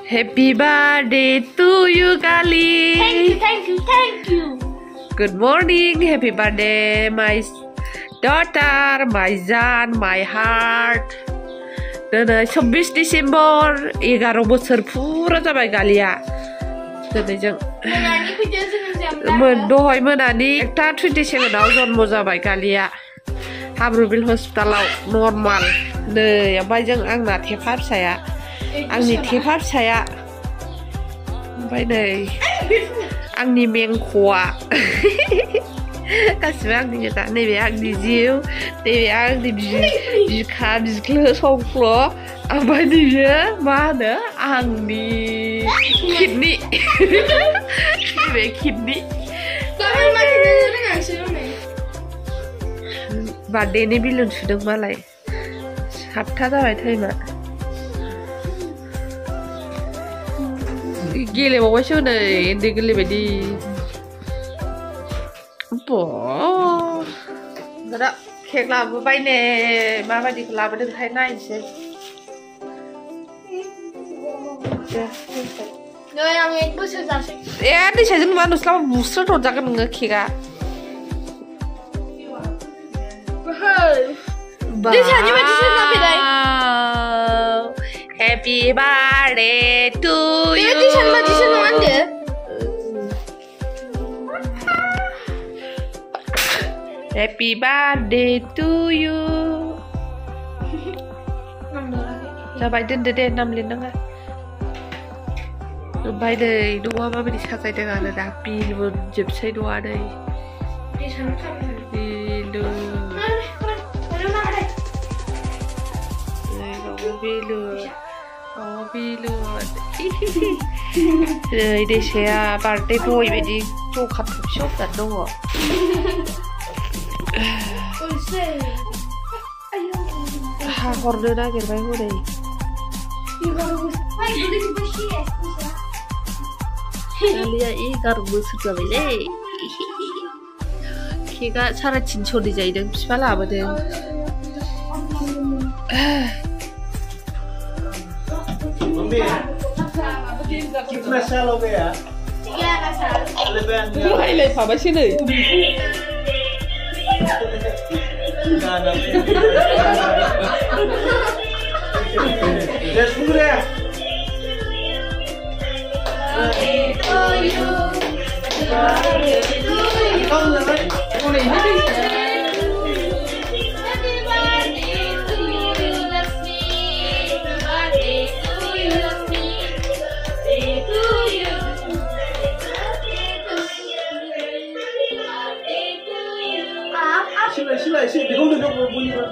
Happy birthday to you, Kali. Thank you. Good morning. Happy birthday, my daughter, my son, my heart. Diनै 26 Desember 11 बोसोर फुरा जाबाय गालिया दिनै जों दहाय मोनानि 1:27 आव जन्म जाबाय गालिया हाब्रुबिल हस्पिटालाव नर्माल नै ओमफ्राय जों आंना थेफा फिसाया आंनि थेफा फिसाया ओमफ्राय नै आंनि मेंख'आ गासिबो आंनि गोजा नैबे आंनि जिउ नैबे आंनि बिखा बिख्लो संख्ल ओमफ्राय नैबे मा होनो आंनि किडनि नैबे किडनि बार्थडेनि बिलुन सुदों मालाय 7 जाबाय टाइमा गेलेबावबायसो नै उन्दै गोरलै बायदि दा केक लाबोबाय ने माबायदिखौ लाबोदोंथाय नायनोसै नै आं 1 बोसोर जासै ए दैसाजों मा नुस्लाबा बुस्रोद हरजागोन नोङो केकआ दैसानि बायदिसो जाफैबाय Happy birthday to you. दैसानि बायदिसो नङा होनदो Happy birthday to you. Jabai doन्दो दे नाम लिरनाङा ओमफ्राय नै न'आ माबायदि साजायदों आरो दा बिलबो जोबसै न'आ नै बिलु बिलु बिलु नै दैसाया बार्थडे बय बायदि जखा थफि हमनानै दङ हा हरनो नागिरबाय हनै गालिया 11 बोसोर जाबायलै केकआ 350 जाहैदों बिफा लाबोदों कितना साल हो गया 11 साल रायलायफाबायसो नै Sila, bingung duduk bunyi apa?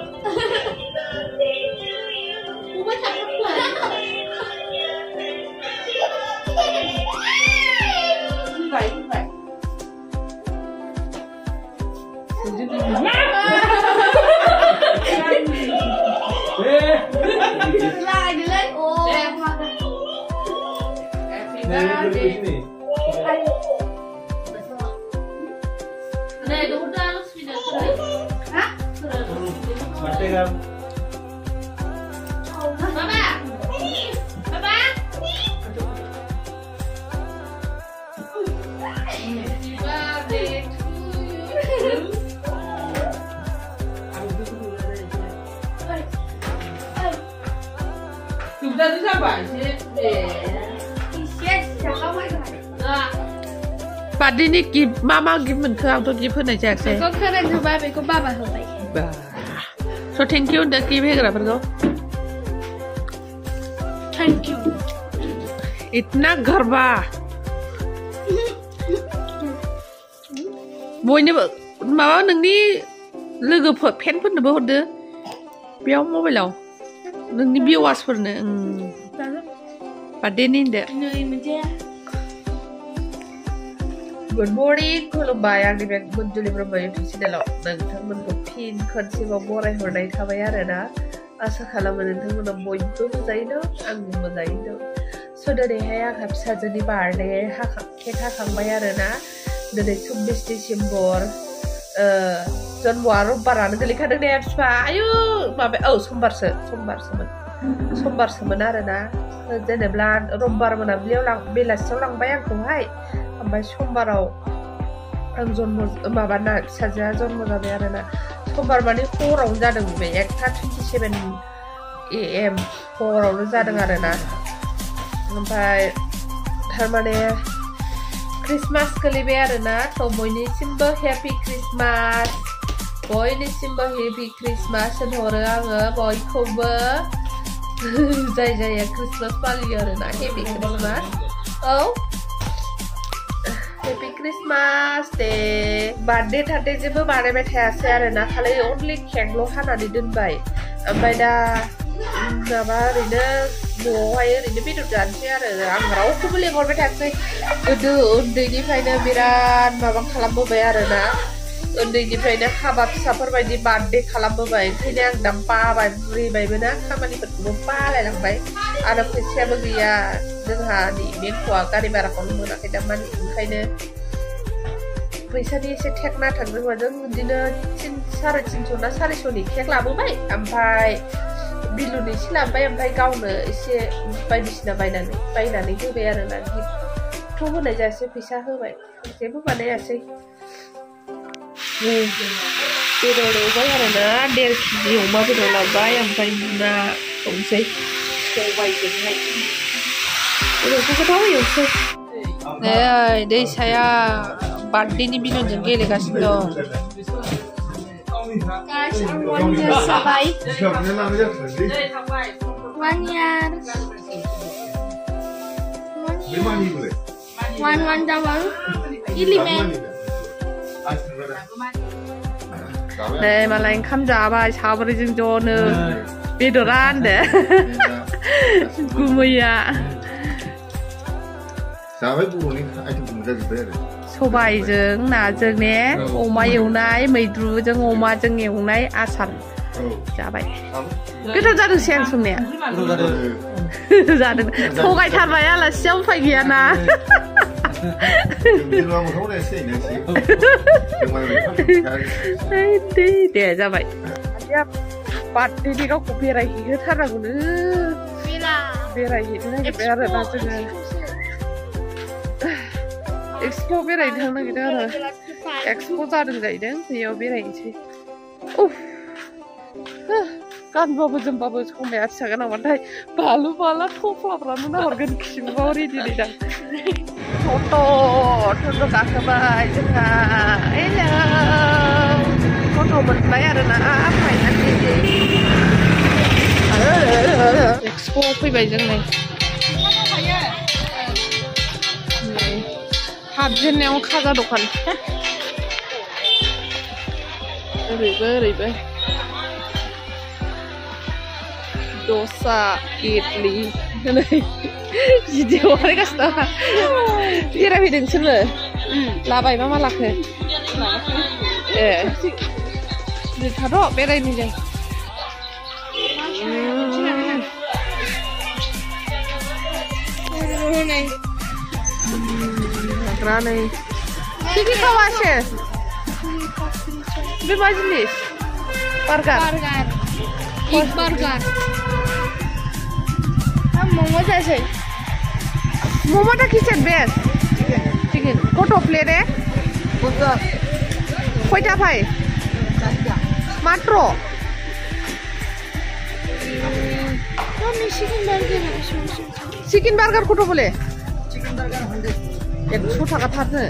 बार्थडेनि गिफ्ट मा गिफ्ट मोनखो आंथ' गिफ्ट होनाय जायासै बेखौ खोरेन होबाय बेखौ बाबा होबाय स' थेंक इउ होनदो गिफ्ट होग्राफोरखौ थेंक इउ इतना गरबा बयनोबो माबा नोंनि लोगोफोर फेनफोरनोबो हरदो बेयाव मबाइलाव नोंनि भिउवार्सफोरनो बार्थडेनि होनदो नै मोनसे Good morning, खुलुमबाय आंनि बे मन्जुलि ब्रह्म इउटुब चेनेलाव नोंथांमोनखौ फिन खनसेबाव बरायहरनाय थाबाय आरोना आसा खालामो नोंथांमोना बयबो मोजाङैनो आंबो मोजाङैनो स' दिनैहाय आंहा फिसाजोनि बार्थडे केक हाखांबाय आरोना दिनै 26 डिसेम्बर जन्मआ रबिबारानो गोलैखादों दे बिफा आयु माबा समबारसोमोन आरोना जेनेबा रबिबार मोनाबिलियाव बेलासियाव लांबाय आंखौहाय ओमफ्राय समबाराव आं माबाना फिसाजोआ जन्म जाबाय आरोना समबार माने हरावनो जादों बे 1:27 AM हरावनो जादों आरोना ओमफ्राय थारमाने क्रिसमास गोलैबाय आरोना थ' बयनिसिमबो हेपि क्रिसमास बयनिसिमबो हेपि क्रिसमास होनहरो आङो बयखौबो जाय जाया क्रिसमास फालियो आरोना हेपि क्रिसमास औ हेपि क्रिसमास दे बार्थडे थार्डे जेबो बानायबाय थायासै आरोना खालि अनलि केकल' हानानै दोनबाय ओमफ्राय दा माबा ओरैनो न'आवहाय ओरैनो बेदर जानोसै आरो आं रावखौबो लेंहरबाय थायासै गोदो उन्दैनिफ्रायनो बिराद माबा खालामबोबाय आरोना उन्दैनिफ्रायनो हाबा फिसाफोरबायदि बार्थडे खालामबोबाय ओंखायनो आं दा बाबाय बुरैबायबो ना खामानिफोरखौबो बालायलांबाय आरो फैसायाबो गैया जोंहा बेंकआ गारि भाराखौनो मोनाखै दा मानि ओंखायनो फैसानि एसे टेक नांथारदों माजों बिदिनो 350 ना 400नि केक लाबोबाय ओमफ्राय बिलुनि एसे लाबोबाय ओमफ्राय गावनो एसे बायदिसिना बायनानै होबाय आरोना गिफ्ट होनाय जायासै फैसा होबाय जेबो बानायासै बेदर एवबाय आरोना 1.5 केजि अमा बेदर लाबोबाय ओमफ्राय ना संसै सबायजोंहाय बेदरखौ गोथाव एवसै नै दैसाया बार्थडेनि बिलनजों गेलेगासिनो दं Guys, I'm 1 year sabay. 1 year. 1 double. Element. 네, 마라인 감자바 사버리진 저는 비도란데. 구무야. सबायजों नाजों ने अमा एवनाय मैद्रुजों अमाजों एवनाय आसार जाबाय गोथाव जादोंसै आं संनाया जादों थगायथारबाय आलासिया उफाय गैयाना दे जाबाय बार्थडेनि गावखौ बेरायहैहोथारनांगौनो बेरायहैनो नागिरबाय आरोना जोङो एक्सपो बेरायनो थांनो नागिरदों आरो एक्सपो जादों जाहैदों बेयाव बेरायनोसै गानबाबो जोमबाबो समाया फिसा गोनांबाथाय बालु बाला थफ्लाफ्रानो नाहरगोन खिबुआव रेडि दा टट' गाखोबाय जोंहा हेलौ टट' मोनबाय आरोना फाइनालि एक्सप'आव फैबाय जों नै हाबजेननायाव खाजा दखान ओरैबो दसा इडली भिडिअ बानायगासिनो बेरायफैदों नोंसोरबो लाबाय मा लाखो ए थाथ' बेरायनो जों Rany. Kiki kawasie. Wywaźliś. Burger. Eat burger. Momo जायसै. Momo दा किचेन बेस. Chicken. Koto plate ए? Koto. Koyta fai? Matro. Kami chicken burger. Chicken burger koto bole? Chicken burger 100 थाखा थारनो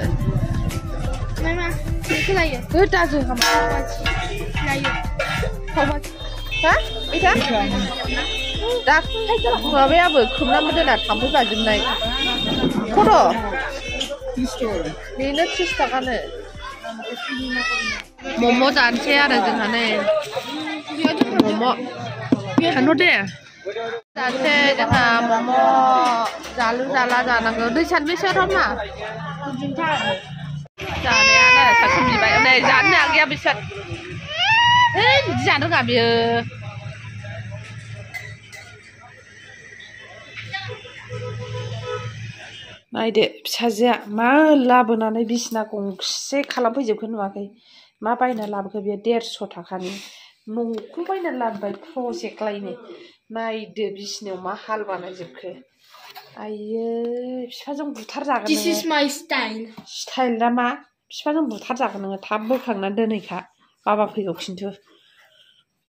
मामा बेखौ लायो दाजो हामा लायो हा बेथा दा माबायाबो खोबनानै दोना थाम्फै बाजोबनाय खर' बेनो 30 थाखानो मम' जानोसै आरो जोंहा नै मम' थांनो दे जानोसै जोंहा मम' जालु जाला जानांगौ दै सानबेसे र'मा जानायानो साखोन बिबाय नै जानो हागैया बिसोर बिदि जानो रोङा बियो नायदो फिसाजोआ मा लाबोनानै बिसिना गंसे खालामफैजोबखो नुवाखै मा बायना लाबोखो बेयो 150 थाखानि न'खौ बायना लाबोबाय प्रजेक्ट लायनो नायदो बिसिनायाव मा हाल बानायजोबखो आइयो बिफाजों बुथारजागोन This is my style. Style दा मा बिफाजों बुथारजागोन नोङो थाब बोखांनानै दोनहैखा बाबा फैगौ खिन्थु